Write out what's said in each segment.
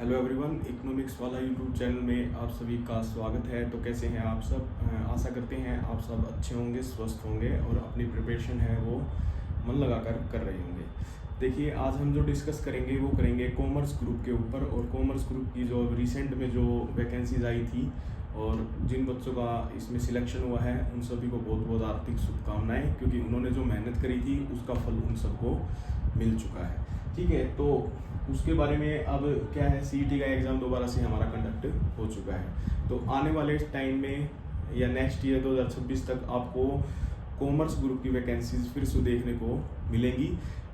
Hello everyone, economics वाला YouTube channel में आप सभी का स्वागत है। तो कैसे हैं आप सब? आशा करते हैं आप सब अच्छे होंगे, स्वस्थ होंगे और अपनी प्रिपरेशन है वो मन लगाकर कर रहे होंगे। देखिए, आज हम जो डिस्कस करेंगे वो करेंगे कॉमर्स ग्रुप के ऊपर। और कॉमर्स ग्रुप की जो रिसेंट में जो वैकेंसीज आई थी और जिन बच्चों का इसमें सिलेक्शन हुआ है उन सभी को बहुत बहुत हार्दिक शुभकामनाएं, क्योंकि उन्होंने जो मेहनत करी थी उसका फल उन सबको मिल चुका है। ठीक है, तो उसके बारे में अब क्या है, सीईटी का एग्ज़ाम दोबारा से हमारा कंडक्ट हो चुका है। तो आने वाले टाइम में या नेक्स्ट ईयर 2026 तक आपको कॉमर्स ग्रुप की वैकेंसीज फिर से देखने को मिलेंगी,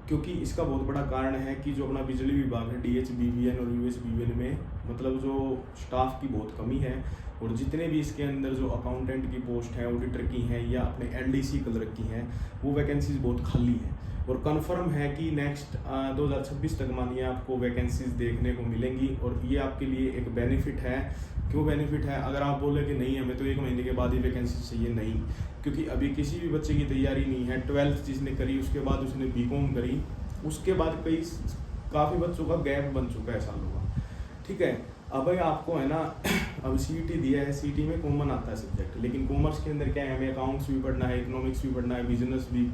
क्योंकि इसका बहुत बड़ा कारण है कि जो अपना बिजली विभाग है DHBVN और USBVN में मतलब जो स्टाफ की बहुत कमी है, और जितने भी इसके अंदर जो अकाउंटेंट की पोस्ट है, ऑडिटर की हैं या अपने LDC क्लर्क की हैं, वो वैकेंसीज बहुत खाली हैं। और कंफर्म है कि नेक्स्ट 2026 तक मानिए आपको वैकेंसीज देखने को मिलेंगी। और ये आपके लिए एक बेनिफिट है। क्यों बेनिफिट है? अगर आप बोले कि नहीं हमें तो 1 महीने के बाद ही वैकेंसी चाहिए, नहीं, क्योंकि अभी किसी भी बच्चे की तैयारी नहीं है। 12th जिसने करी उसके बाद उसने BCom करी, उसके बाद काफ़ी बच्चों का गैप बन चुका है सालों का। ठीक है, अब भाई आपको है ना अब सीईटी दिया है, सीईटी में कॉमन आता है सब्जेक्ट, लेकिन कॉमर्स के अंदर क्या है, हमें अकाउंट्स भी पढ़ना है, इकोनॉमिक्स भी पढ़ना है, बिजनेस भी,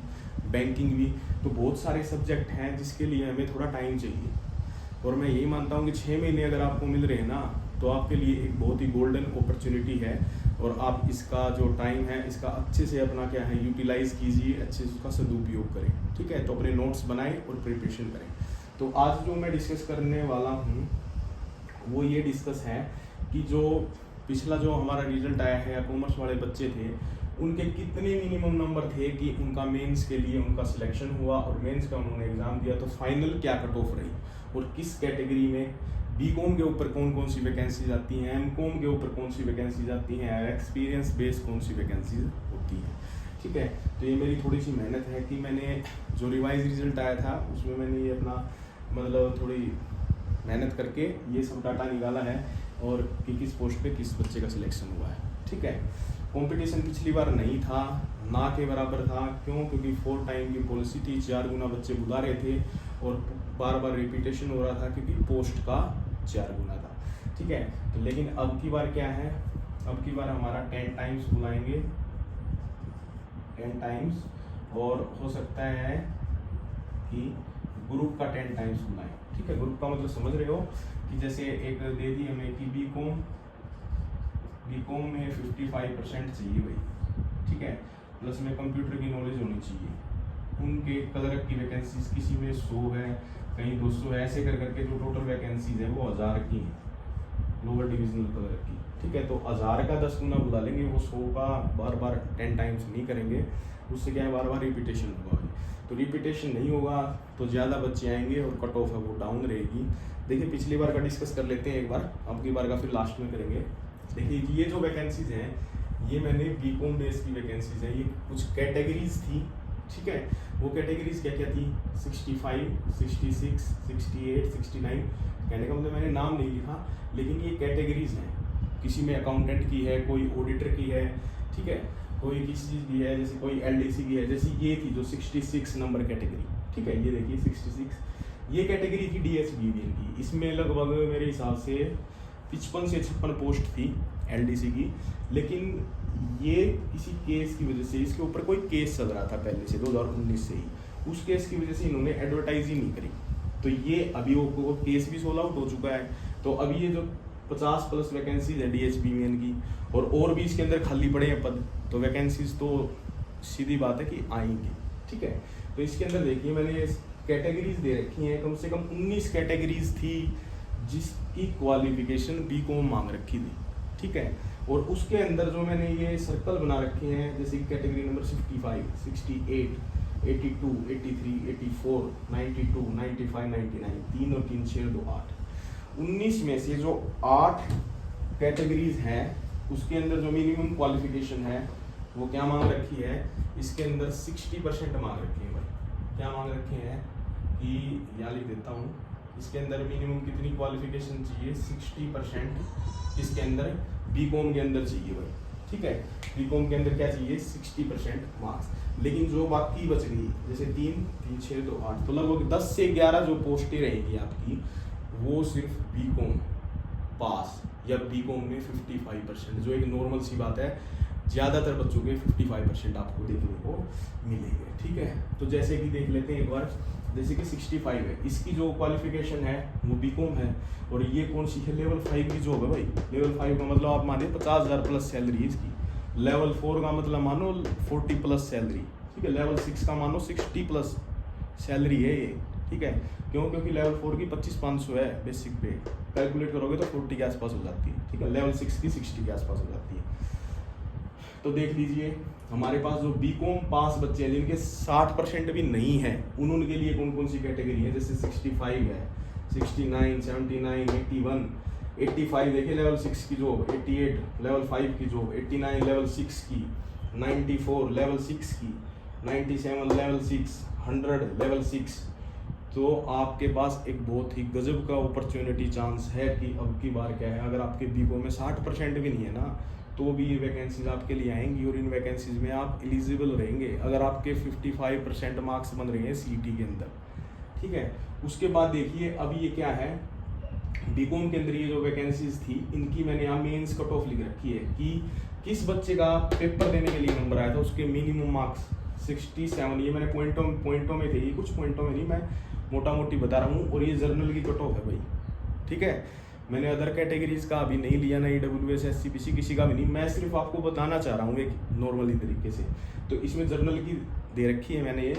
बैंकिंग भी। तो बहुत सारे सब्जेक्ट हैं जिसके लिए हमें थोड़ा टाइम चाहिए। और मैं यही मानता हूँ कि 6 महीने अगर आपको मिल रहे हैं ना, तो आपके लिए एक बहुत ही गोल्डन अपॉर्चुनिटी है। और आप इसका जो टाइम है इसका अच्छे से अपना क्या है यूटिलाइज़ कीजिए, अच्छे से उसका सदुपयोग करें। ठीक है, तो अपने नोट्स बनाएं और प्रिपरेशन करें। तो आज जो मैं डिस्कस करने वाला हूँ वो ये डिस्कस है कि जो पिछला जो हमारा रिजल्ट आया है, कॉमर्स वाले बच्चे थे उनके कितने मिनिमम नंबर थे कि उनका मेंस के लिए उनका सिलेक्शन हुआ और मेंस का उन्होंने एग्ज़ाम दिया, तो फाइनल क्या कट ऑफ रही और किस कैटेगरी में, BCom के ऊपर कौन कौन सी वैकेंसीज आती हैं, MCom के ऊपर कौन सी वैकेंसीज आती हैं, एक्सपीरियंस बेस्ड कौन सी वैकेंसीज होती हैं। ठीक है, तो ये मेरी थोड़ी सी मेहनत है कि मैंने जो रिवाइज रिजल्ट आया था उसमें मैंने ये अपना मतलब थोड़ी मेहनत करके ये सब डाटा निकाला है और कि किस पोस्ट पे किस बच्चे का सिलेक्शन हुआ है। ठीक है, कंपटीशन पिछली बार नहीं था, ना के बराबर था। क्यों? क्योंकि 4 टाइम की पॉलिसी थी, 4 गुना बच्चे बुला रहे थे और बार बार रिपीटेशन हो रहा था क्योंकि पोस्ट का 4 गुना था। ठीक है, तो लेकिन अब की बार क्या है, अब की बार हमारा 10 टाइम्स बुलाएंगे, 10 टाइम्स, और हो सकता है कि ग्रुप का 10 टाइम्स बुलाएं। ठीक है, ग्रुप का मतलब समझ रहे हो कि जैसे एक दे दी हमें कि बीकॉम में 55% चाहिए भाई। ठीक है, प्लस में कंप्यूटर की नॉलेज होनी चाहिए। उनके क्लर्क की वैकेंसीज किसी में 100 है, कहीं 200 है, ऐसे कर करके जो टोटल वैकेंसीज है वो 1000 की है, लोअर डिविजनल क्लर्क की। ठीक है, तो 1000 का 10 गुना बुला लेंगे, वो 100 का बार बार 10 टाइम्स नहीं करेंगे, उससे क्या है बार बार रिपीटेशन होगा। तो रिपीटेशन नहीं होगा तो ज़्यादा बच्चे आएंगे और कट ऑफ है वो डाउन रहेगी। देखिए, पिछली बार का डिस्कस कर लेते हैं एक बार, अब की बार का फिर लास्ट में करेंगे। देखिए, ये जो वैकेंसीज हैं ये मैंने BCom बेस की वैकेंसीज हैं, ये कुछ कैटेगरीज थी। ठीक है, वो कैटेगरीज क्या क्या थी, 65, 66, 68, 69, कहने का मतलब मैंने नाम नहीं लिखा, लेकिन ये कैटेगरीज हैं। किसी में अकाउंटेंट की है, कोई ऑडिटर की है, ठीक है, कोई किसी चीज़ की है, जैसे कोई LDC की है, जैसे ये थी जो 66 नंबर कैटेगरी। ठीक है, ये देखिए 66, ये कैटेगरी थी DHBVN की। इसमें लगभग मेरे हिसाब से 55 से 56 पोस्ट थी LDC की, लेकिन ये किसी केस की वजह से, इसके ऊपर कोई केस चल रहा था पहले से 2019 से ही, उस केस की वजह से इन्होंने एडवर्टाइज ही नहीं करी। तो ये अभी वो केस भी सोल्व आउट हो चुका है। तो अभी ये जो 50+ वैकेंसीज है DHBVN की, और भी इसके अंदर खाली पड़े हैं पद, तो वैकेंसीज तो सीधी बात है कि आएंगी। ठीक है, तो इसके अंदर देखिए मैंने कैटेगरीज दे रखी हैं, कम से कम 19 कैटेगरीज थी जिसकी क्वालिफिकेशन BCom मांग रखी थी। ठीक है, और उसके अंदर जो मैंने ये सर्कल बना रखे हैं, जैसे कैटेगरी नंबर 65, 68, 82, 83, 84, 92, 95, 99, 3 और 3 6 2 8, 19 में से जो 8 कैटेगरीज हैं उसके अंदर जो मिनिमम क्वालिफिकेशन है वो क्या मांग रखी है, इसके अंदर 60% मांग रखी है भाई। क्या मांग रखे हैं कि यहाँ लिख देता हूँ, इसके अंदर मिनिमम कितनी क्वालिफिकेशन चाहिए, 60% इसके अंदर BCom के अंदर चाहिए भाई। ठीक है, BCom के अंदर क्या चाहिए, 60% मार्क्स। लेकिन जो बाकी बच गई, जैसे 3, 3, 6, 2, 8, तो लगभग 10 से 11 जो पोस्टें रहेंगी आपकी, वो सिर्फ बीकॉम पास या बीकॉम में 55%, जो एक नॉर्मल सी बात है, ज़्यादातर बच्चों के 55% आपको देखने को मिलेंगे। ठीक है, तो जैसे कि देख लेते हैं एक बार, जैसे कि 65 है, इसकी जो क्वालिफिकेशन है वो बीकॉम है, और ये कौन सी है, लेवल 5 की जॉब है भाई। लेवल 5 का मतलब आप मानिए 50,000 प्लस सैलरी है इसकी। लेवल 4 का मतलब मानो 40 प्लस सैलरी। ठीक है, लेवल 6 का मानो 60 प्लस सैलरी है ये। ठीक है, क्यों? क्योंकि लेवल 4 की 25,500 है बेसिक पे, कैलकुलेट करोगे तो 40 के आसपास हो जाती है। ठीक है, लेवल 6 की 60 के आसपास हो जाती है। तो देख लीजिए हमारे पास जो बीकॉम पास बच्चे हैं जिनके 60% भी नहीं है, उनके लिए कौन कौन सी कैटेगरी है, जैसे 65 है, 69, 79, 81, 85 देखिए लेवल 6 की जॉब, 88 लेवल 5 की जॉब, 89 लेवल 6 की, 94 लेवल 6 की, 97 लेवल 6, 100 लेवल 6। तो आपके पास एक बहुत ही गजब का अपॉर्चुनिटी चांस है कि अब की बार क्या है, अगर आपके बीकॉम में 60% भी नहीं है ना, तो भी ये वैकेंसीज आपके लिए आएंगी और इन वैकेंसीज में आप एलिजिबल रहेंगे अगर आपके 55% मार्क्स बन रहे हैं सीईटी के अंदर। ठीक है, उसके बाद देखिए अब ये क्या है, बीकॉम के अंदर ये जो वैकेंसीज थी इनकी मैंने यहाँ मेंस कट ऑफ लिख रखी है कि किस बच्चे का पेपर देने के लिए नंबर आया था, उसके मिनिमम मार्क्स 67। ये मैंने पॉइंटों में थे, ये कुछ पॉइंटों में नहीं, मैं मोटा मोटी बता रहा हूँ। और ये जर्नल की कट ऑफ है भाई। ठीक है, मैंने अदर कैटेगरीज का अभी नहीं लिया, ना EWS SCPC किसी का भी नहीं, मैं सिर्फ आपको बताना चाह रहा हूँ एक नॉर्मली तरीके से। तो इसमें जर्नल की दे रखी है मैंने ये,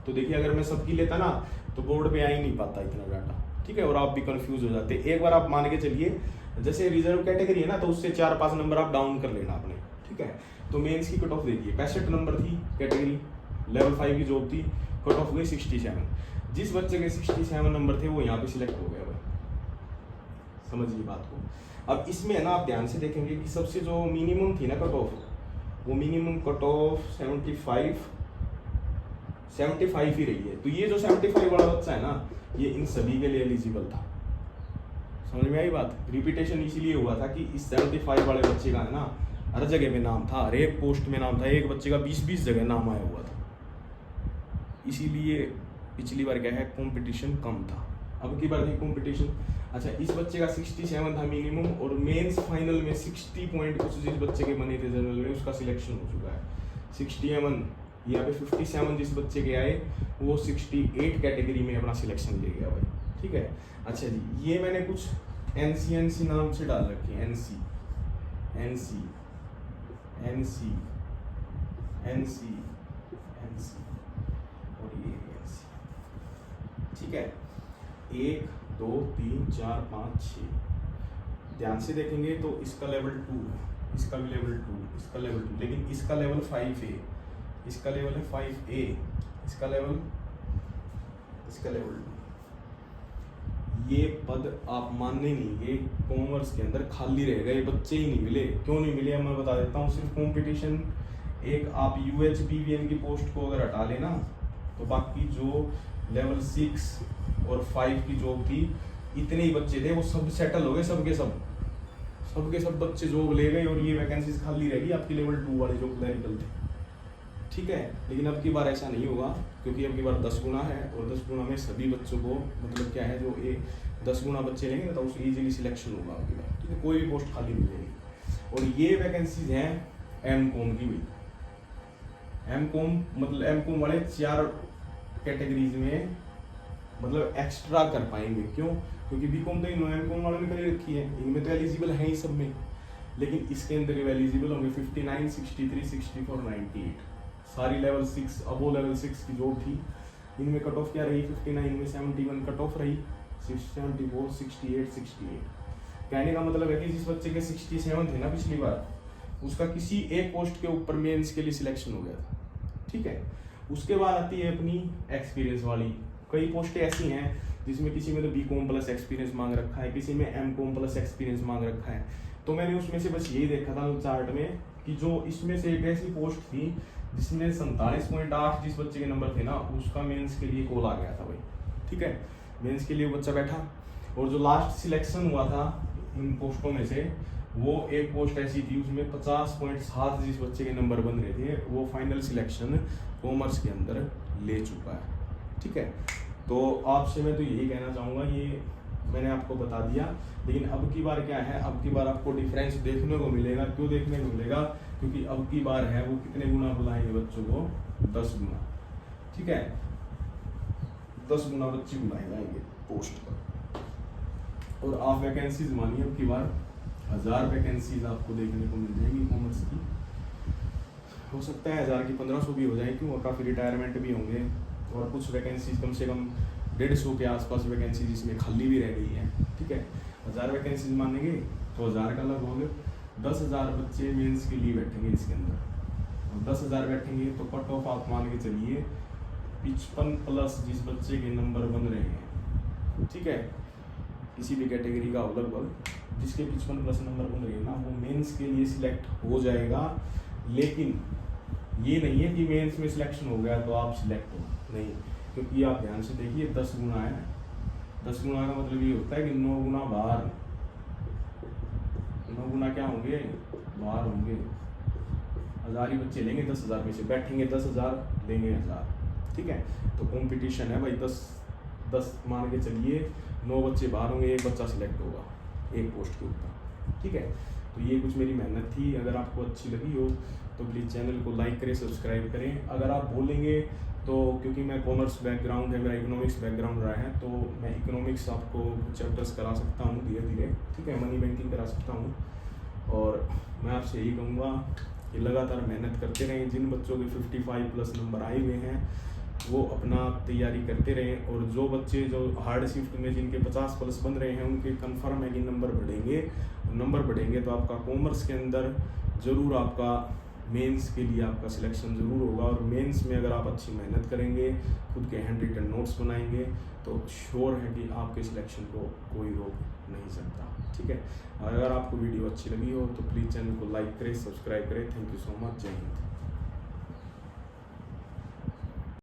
तो देखिए अगर मैं सबकी लेता ना तो बोर्ड पे आ ही नहीं पाता इतना डाटा। ठीक है, और आप भी कंफ्यूज हो जाते। एक बार आप मान के चलिए जैसे रिजर्व कैटेगरी है ना, तो उससे 4-5 नंबर आप डाउन कर लेना आपने। ठीक है, तो मेंस की कट ऑफ देखिए 65 नंबर थी कैटेगरी, लेवल 5 की जॉब थी, कट ऑफ गई 67। जिस बच्चे के 67 नंबर थे वो यहाँ पे सिलेक्ट हो गया भाई, समझिए बात को। अब इसमें है ना आप ध्यान से देखेंगे कि सबसे जो मिनिमम थी ना कट ऑफ, वो मिनिमम कट ऑफ 75 ही रही है। तो ये जो 75 वाला बच्चा है ना, ये इन सभी के लिए एलिजिबल था। समझ में आई बात? रिपीटेशन इसीलिए हुआ था कि इस 75 वाले बच्चे का है ना हर जगह में नाम था, हर एक पोस्ट में नाम था, एक बच्चे का 20-20 जगह नाम आया हुआ था। इसीलिए पिछली बार क्या है, कंपटीशन कम था, अब की बार थी कंपटीशन। अच्छा, इस बच्चे का 67 था मिनिमम, और मेंस फाइनल में 60 पॉइंट कुछ जिस बच्चे के बने थे जनरल में, उसका सिलेक्शन हो चुका है 67। यहाँ पे 57 जिस बच्चे के आए वो 68 कैटेगरी में अपना सिलेक्शन ले गया भाई। ठीक है, अच्छा जी, ये मैंने कुछ NC नाम से डाल रखे हैं, NC और ये NC। ठीक है, 1 2 3 4 5 6, ध्यान से देखेंगे तो इसका लेवल 2 है, इसका भी लेवल 2, इसका लेवल 2, लेकिन इसका लेवल 5 है, इसका लेवल है 5A, इसका लेवल 2। ये पद आप मानने नहीं, ये कॉमर्स के अंदर खाली रहेगा, ये बच्चे ही नहीं मिले। क्यों नहीं मिले मैं बता देता हूँ। सिर्फ कंपटीशन, एक आप UHBVN की पोस्ट को अगर हटा लेना तो बाकी जो लेवल 6 और 5 की जॉब थी, इतने ही बच्चे थे, वो सब सेटल हो गए, सबके सब बच्चे जॉब ले गए, और ये वैकेंसीज खाली रहेगी आपकी लेवल 2 वाले जो क्लरिकल थे। ठीक है, लेकिन अब की बार ऐसा नहीं होगा, क्योंकि अब की बार 10 गुना है, और 10 गुना में सभी बच्चों को मतलब क्या है, जो ये 10 गुना बच्चे लेंगे तो उससे ईजिली सिलेक्शन होगा अब की बार। ठीक है, कोई भी पोस्ट खाली नहीं रहेगी। और ये वैकेंसीज हैं M.Com की भी। M.Com मतलब M.Com वाले 4 कैटेगरीज में मतलब एक्स्ट्रा कर पाएंगे। क्यों? क्योंकि B.Com तो इन M.Com वालों ने कर रखी है, इनमें तो एलिजिबल है ही सब में, लेकिन इसके अंदर एलिजिबल होंगे 59, 63, 64, 98। सारी लेवल 6 अबो लेवल 6 की जॉब थी, इनमें कट ऑफ क्या रही, 59 में 71 कट ऑफ रही, 74, 68। कहने का मतलब है कि जिस बच्चे के 67 थे ना पिछली बार, उसका किसी एक पोस्ट के ऊपर मेंस के लिए सिलेक्शन हो गया था। ठीक है, उसके बाद आती है अपनी एक्सपीरियंस वाली। कई पोस्टें ऐसी हैं जिसमें किसी में तो B.Com प्लस एक्सपीरियंस मांग रखा है, किसी में M.Com प्लस एक्सपीरियंस मांग रखा है। तो मैंने उसमें से बस यही देखा था चार्ट में कि जो इसमें से एक ऐसी पोस्ट थी जिसमें 47.8 जिस बच्चे के नंबर थे ना, उसका मेंस के लिए कॉल आ गया था भाई। ठीक है, मेंस के लिए वो बच्चा बैठा, और जो लास्ट सिलेक्शन हुआ था इन पोस्टों में से, वो एक पोस्ट ऐसी थी उसमें 50.7 जिस बच्चे के नंबर बन रहे थे, वो फाइनल सिलेक्शन कॉमर्स के अंदर ले चुका है। ठीक है, तो आपसे मैं तो यही कहना चाहूँगा, ये मैंने आपको बता दिया। लेकिन अब की बार क्या है, अब की बार आपको डिफरेंस देखने को मिलेगा। क्यों देखने को मिलेगा? क्योंकि अब की बार है वो कितने गुना बुलाएंगे बच्चों को? 10 गुना। ठीक है, 10 गुना बच्चे बुलाए जाएंगे पोस्ट पर। और आप वैकेंसीज मानिए अब की बार 1000 वैकेंसीज आपको देखने को मिल जाएंगी कॉमर्स की। हो सकता है 1000 की 1500 भी हो जाए, क्यों, काफ़ी रिटायरमेंट भी होंगे। और कुछ वैकेंसीज कम से कम 150 के आसपास वैकेंसीज इसमें खाली भी रह गई हैं। ठीक है, 1000 वैकेंसीज मानेंगे तो 1000 का लगभग 10,000 बच्चे मेंस के लिए बैठेंगे इसके अंदर। और 10,000 बैठेंगे तो कट ऑफ आप मान के चलिए 55 प्लस जिस बच्चे के नंबर बन रहे हैं। ठीक है, किसी भी कैटेगरी का हो लगभग जिसके 55 प्लस नंबर बन रहे हैं ना, वो मेंस के लिए सिलेक्ट हो जाएगा। लेकिन ये नहीं है कि मेंस में सिलेक्शन हो गया तो आप सिलेक्ट हो, नहीं। क्योंकि आप ध्यान से देखिए 10 गुना है। 10 गुना का मतलब ये होता है कि 9 गुना बाहर, 9 गुना क्या होंगे? बाहर होंगे। 1000 ही बच्चे लेंगे 10,000 में से, बैठेंगे 10,000, लेंगे 1000। ठीक है, तो कंपटीशन है भाई। 10 मान के चलिए, 9 बच्चे बाहर होंगे, 1 बच्चा सिलेक्ट होगा एक पोस्ट के ऊपर। ठीक है, तो ये कुछ मेरी मेहनत थी। अगर आपको अच्छी लगी हो तो प्लीज़ चैनल को लाइक करें, सब्सक्राइब करें। अगर आप बोलेंगे तो, क्योंकि मैं कॉमर्स बैकग्राउंड है, मेरा इकोनॉमिक्स बैकग्राउंड रहा है, तो मैं इकोनॉमिक्स आपको चैप्टर्स करा सकता हूँ धीरे धीरे। ठीक है, मनी बैंकिंग करा सकता हूँ। और मैं आपसे यही कहूँगा कि लगातार मेहनत करते रहें। जिन बच्चों के 55 प्लस नंबर आए हुए हैं वो अपना तैयारी करते रहें। और जो बच्चे जो हार्ड शिफ्ट में जिनके 50 प्लस बन रहे हैं उनके कंफर्म है कि नंबर बढ़ेंगे। नंबर बढ़ेंगे तो आपका कॉमर्स के अंदर ज़रूर आपका मेंस के लिए आपका सिलेक्शन ज़रूर होगा। और मेंस में अगर आप अच्छी मेहनत करेंगे, खुद के हैंड रिटन नोट्स बनाएंगे, तो श्योर है कि आपके सिलेक्शन को कोई रोक नहीं सकता। ठीक है, और अगर आपको वीडियो अच्छी लगी हो तो प्लीज़ चैनल को लाइक करें, सब्सक्राइब करें। Thank you so much. जय हिंद।